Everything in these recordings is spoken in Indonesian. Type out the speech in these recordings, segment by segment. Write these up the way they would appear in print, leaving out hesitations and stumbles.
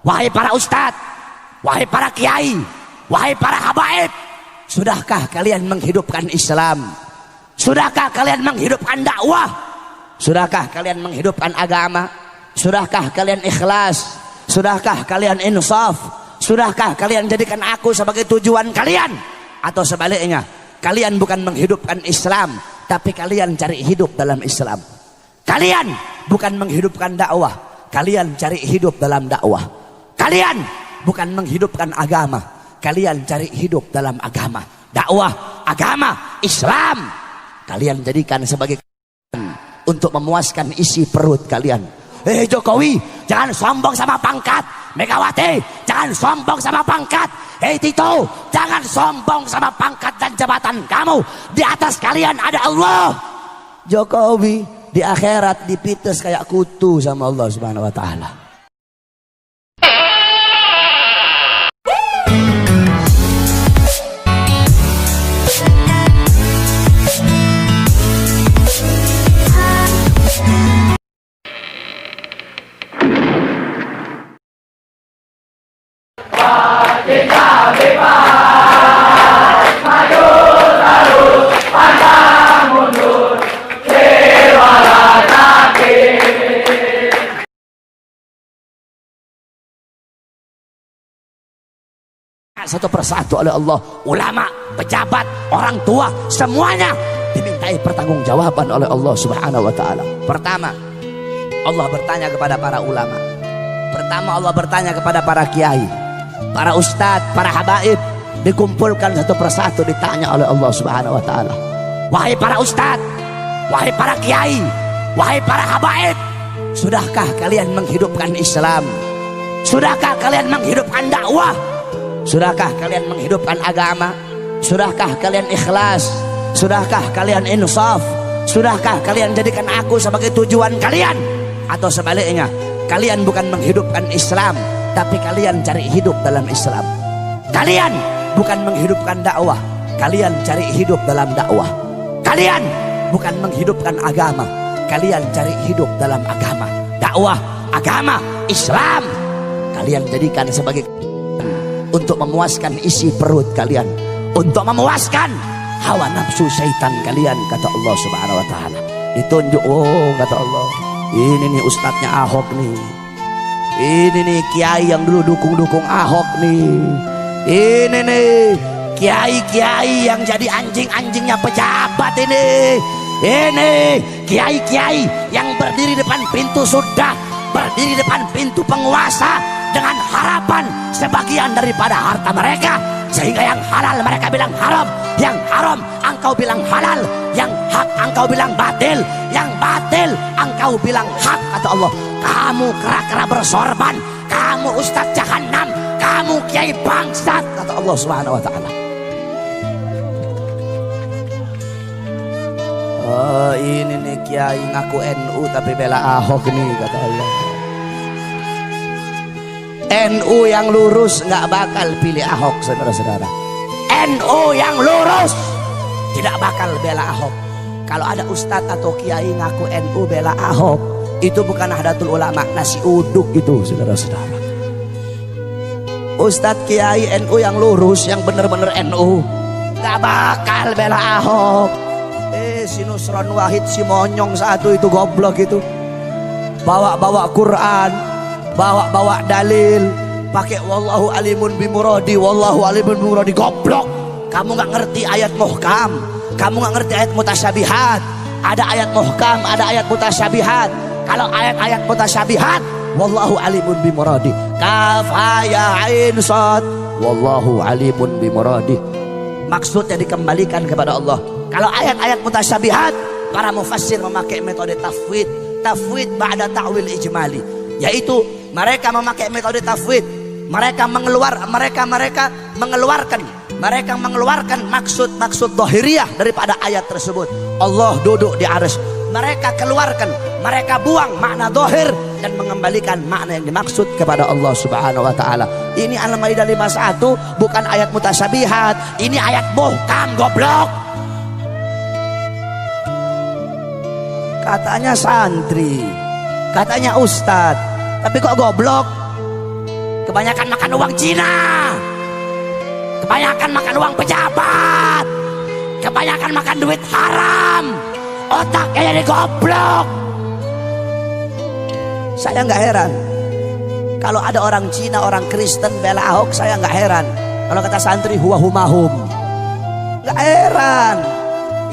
wahai para ustadz, wahai para kiai, wahai para habaib, sudahkah kalian menghidupkan Islam? Sudahkah kalian menghidupkan dakwah? Sudahkah kalian menghidupkan agama? Sudahkah kalian ikhlas? Sudahkah kalian insaf? Sudahkah kalian jadikan aku sebagai tujuan kalian? Atau sebaliknya, kalian bukan menghidupkan Islam, tapi kalian cari hidup dalam Islam. Kalian bukan menghidupkan dakwah, kalian cari hidup dalam dakwah. Kalian bukan menghidupkan agama, kalian cari hidup dalam agama. Dakwah, agama, Islam kalian jadikan sebagai untuk memuaskan isi perut kalian. Jokowi, jangan sombong sama pangkat. Megawati, jangan sombong sama pangkat. Tito, jangan sombong sama pangkat dan jabatan kamu. Di atas kalian ada Allah. Jokowi di akhirat dipites kayak kutu sama Allah Subhanahu wa taala. Kita bebas, maju terus, pantang mundur, lewatlah kaki. Satu persatu oleh Allah, ulama, pejabat, orang tua, semuanya dimintai pertanggungjawaban oleh Allah Subhanahu wa taala. Pertama, Allah bertanya kepada para ulama. Pertama, Allah bertanya kepada para kiai, para ustadz, para habaib, dikumpulkan satu persatu, ditanya oleh Allah Subhanahu wa taala. Wahai para ustadz, wahai para kiai, wahai para habaib, sudahkah kalian menghidupkan Islam? Sudahkah kalian menghidupkan dakwah? Sudahkah kalian menghidupkan agama? Sudahkah kalian ikhlas? Sudahkah kalian insaf? Sudahkah kalian jadikan aku sebagai tujuan kalian? Atau sebaliknya, kalian bukan menghidupkan Islam, tapi kalian cari hidup dalam Islam. Kalian bukan menghidupkan dakwah, kalian cari hidup dalam dakwah. Kalian bukan menghidupkan agama, kalian cari hidup dalam agama. Dakwah, agama, Islam kalian jadikan sebagai untuk memuaskan isi perut kalian, untuk memuaskan hawa nafsu syaitan kalian, kata Allah Subhanahu wa taala. Ditunjuk, oh kata Allah, ini nih ustadznya Ahok nih. Ini nih kiai yang dulu dukung Ahok nih. Ini nih kiai-kiai yang jadi anjing-anjingnya pejabat ini. Ini kiai-kiai yang berdiri depan pintu surga, berdiri depan pintu penguasa dengan harapan sebagian daripada harta mereka, sehingga yang halal mereka bilang haram, yang haram engkau bilang halal, yang hak engkau bilang batil, yang batil engkau bilang hak, kata Allah. Kamu kera-kera bersorban, kamu ustadz jahanam, kamu kiai bangsat, kata Allah Subhanahu wa taala. Oh, ini nih kiai ngaku NU tapi bela Ahok nih, kata Allah. NU yang lurus nggak bakal pilih Ahok, saudara-saudara. NU yang lurus tidak bakal bela Ahok. Kalau ada ustadz atau kiai ngaku NU bela Ahok, itu bukan Nahdlatul Ulama, nasi uduk itu, saudara-saudara. Ustadz kiai NU yang lurus, yang bener-bener NU, nggak bakal bela Ahok. Si Nusron Wahid, si monyong satu itu, goblok itu, bawa-bawa Quran, bawa-bawa dalil, pakai wallahu alimun bimuradi, wallahu alimun bimuradi, goblok. Kamu nggak ngerti ayat muhkam, kamu nggak ngerti ayat mutasyabihat. Ada ayat muhkam, ada ayat mutasyabihat. Kalau ayat-ayat mutasyabihat, wallahu alimun bimuradi, kaf ha ya ain sad, wallahu alimun bimuradi, maksudnya dikembalikan kepada Allah. Kalau ayat-ayat mutasyabihat, para mufassir memakai metode tafwid, tafwid ba'da ta'wil ijmali, yaitu mereka memakai metode tafwid. Mereka mengeluarkan maksud-maksud dhahiriyah daripada ayat tersebut. Allah duduk di arsy. Mereka keluarkan, mereka buang makna dhahir dan mengembalikan makna yang dimaksud kepada Allah Subhanahu wa taala. Ini Al-Maidah 51, bukan ayat mutasyabihat. Ini ayat muhkam, goblok. Katanya santri, katanya ustadz, tapi kok goblok? Kebanyakan makan uang Cina, kebanyakan makan uang pejabat, kebanyakan makan duit haram, otaknya jadi goblok. Saya nggak heran kalau ada orang Cina, orang Kristen bela Ahok, saya nggak heran. Kalau kata santri huwa humahum, nggak heran.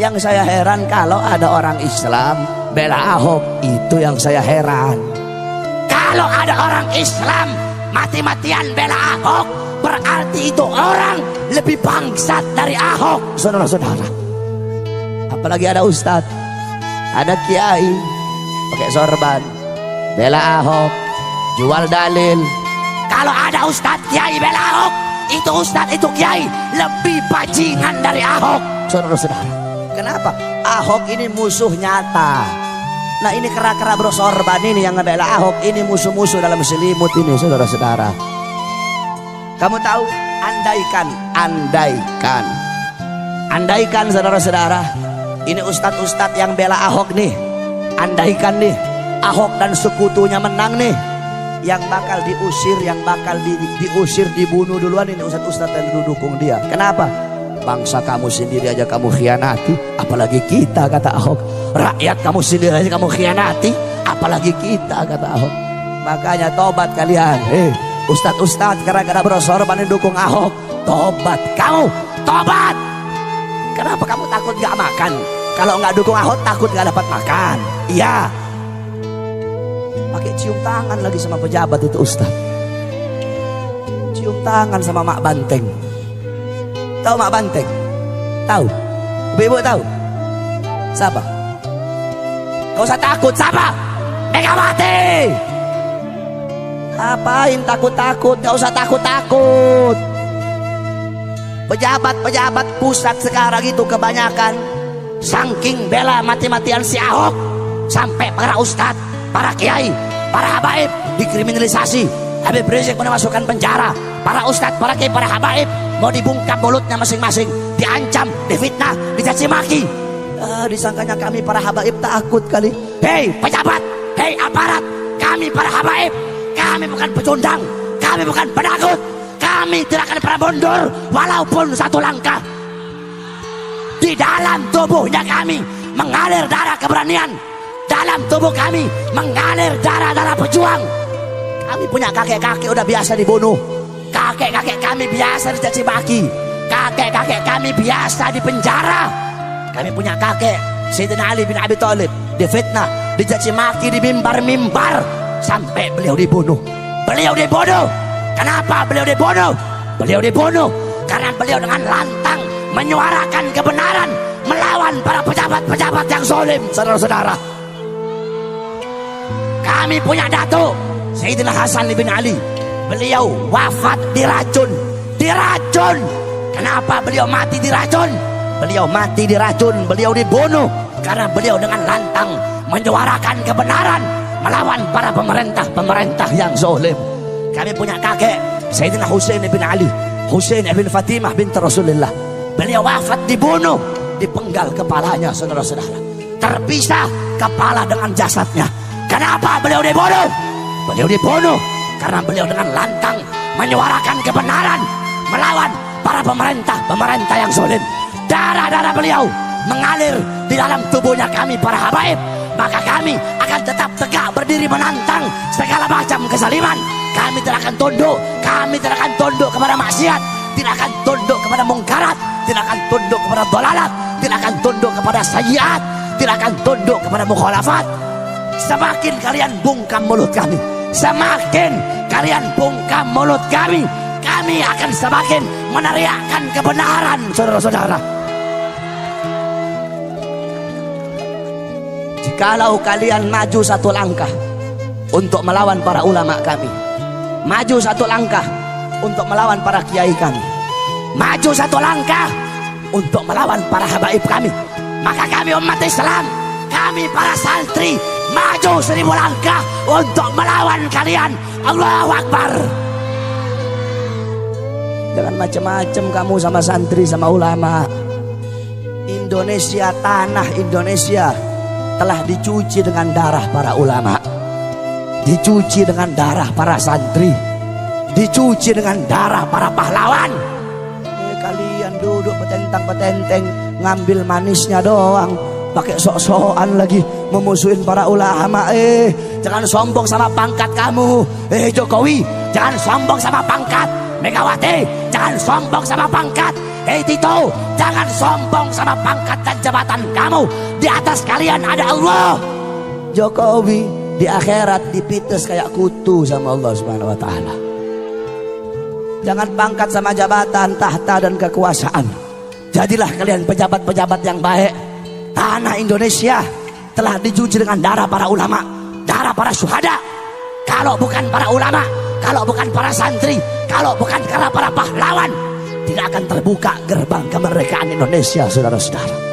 Yang saya heran kalau ada orang Islam bela Ahok, itu yang saya heran. Kalau ada orang Islam mati-matian bela Ahok, berarti itu orang lebih bangsat dari Ahok, saudara-saudara. Apalagi ada ustadz, ada kiai pakai sorban bela Ahok, jual dalil. Kalau ada ustadz kiai bela Ahok, itu ustadz, itu kiai lebih bajingan dari Ahok, saudara-saudara. Kenapa? Ahok ini musuh nyata. Nah ini kera-kera bersorban ini yang ngebela Ahok, ini musuh-musuh dalam selimut ini, saudara-saudara. Kamu tahu, andaikan saudara-saudara, ini ustadz-ustadz yang bela Ahok nih, andaikan nih Ahok dan sekutunya menang nih, yang bakal diusir, yang bakal diusir, dibunuh duluan ini ustadz-ustadz yang didukung dia. Kenapa? Bangsa kamu sendiri aja kamu khianati, apalagi kita, kata Ahok. Rakyat kamu sendiri aja kamu khianati, apalagi kita, kata Ahok. Makanya tobat kalian, ustadz-ustadz gara-gara bersorban dukung Ahok, tobat kamu, tobat. Kenapa kamu takut gak makan? Kalau nggak dukung Ahok takut gak dapat makan? Iya. Pakai cium tangan lagi sama pejabat itu ustadz, cium tangan sama Mak Banteng. Tahu Mak Banteng? Tahu? Ibu-ibu tahu? Siapa? Gak usah takut, siapa? Megawati. Apain takut-takut? Gak usah takut-takut. Pejabat-pejabat pusat sekarang itu kebanyakan saking bela mati-matian si Ahok, sampai para ustadz, para kiai, para habaib dikriminalisasi. Habib Rizik mau dimasukkan penjara. Para ustadz, para kiai, para habaib mau dibungkam mulutnya masing-masing, diancam, difitnah, dicaci maki. Disangkanya kami para habaib takut kali. Hei pejabat, hei aparat, kami para habaib, kami bukan pecundang, kami bukan penakut, kami tidak akan pernah mundur walaupun satu langkah. Di dalam tubuhnya kami mengalir darah keberanian, dalam tubuh kami mengalir darah-darah pejuang. Kami punya kakek-kakek udah biasa dibunuh, kakek-kakek kami biasa dicaci maki, kakek-kakek kami biasa dipenjara. Kami punya kakek Sayyidina Ali bin Abi Thalib difitnah, dicaci maki di mimbar-mimbar sampai beliau dibunuh. Beliau dibunuh. Kenapa beliau dibunuh? Beliau dibunuh karena beliau dengan lantang menyuarakan kebenaran melawan para pejabat-pejabat yang zalim, saudara-saudara. Kami punya datuk Sayyidina Hasan bin Ali, beliau wafat diracun. Diracun. Kenapa beliau mati diracun? Beliau mati diracun, beliau dibunuh karena beliau dengan lantang menyuarakan kebenaran melawan para pemerintah-pemerintah yang zalim. Kami punya kakek Sayyidina Husain bin Ali, Husain bin Fatimah binti Rasulullah. Beliau wafat dibunuh, dipenggal kepalanya, saudara-saudara. Terpisah kepala dengan jasadnya. Kenapa beliau dibunuh? Beliau dibunuh karena beliau dengan lantang menyuarakan kebenaran melawan para pemerintah yang zalim. Darah-darah beliau mengalir di dalam tubuhnya kami para habaib. Maka kami akan tetap tegak berdiri menantang segala macam kezaliman. Kami tidak akan tunduk. Kami tidak akan tunduk kepada maksiat, tidak akan tunduk kepada mungkarat, tidak akan tunduk kepada dolalat, tidak akan tunduk kepada sayyiat, tidak akan tunduk kepada mukhalafat. Semakin kalian bungkam mulut kami, semakin kalian bungkam mulut kami akan semakin meneriakkan kebenaran, saudara-saudara. Jikalau kalian maju satu langkah untuk melawan para ulama kami, maju satu langkah untuk melawan para kiai kami, maju satu langkah untuk melawan para habaib kami, maka kami umat Islam, kami para santri maju 1000 langkah untuk melawan kalian. Allahu Akbar. Jangan macam-macam kamu sama santri, sama ulama. Indonesia, tanah Indonesia telah dicuci dengan darah para ulama, dicuci dengan darah para santri, dicuci dengan darah para pahlawan. Kalian duduk petentang-petenteng, ngambil manisnya doang, pakai sok-sokan lagi memusuhin para ulama. Jangan sombong sama pangkat kamu. Jokowi, jangan sombong sama pangkat. Megawati, jangan sombong sama pangkat. Tito, jangan sombong sama pangkat dan jabatan kamu. Di atas kalian ada Allah. Jokowi di akhirat dipites kayak kutu sama Allah Subhanahu wa taala. Jangan pangkat sama jabatan, tahta dan kekuasaan. Jadilah kalian pejabat-pejabat yang baik. Tanah Indonesia telah dicuci dengan darah para ulama, darah para syuhada. Kalau bukan para ulama, kalau bukan para santri, kalau bukan karena para pahlawan, tidak akan terbuka gerbang kemerdekaan Indonesia, saudara-saudara.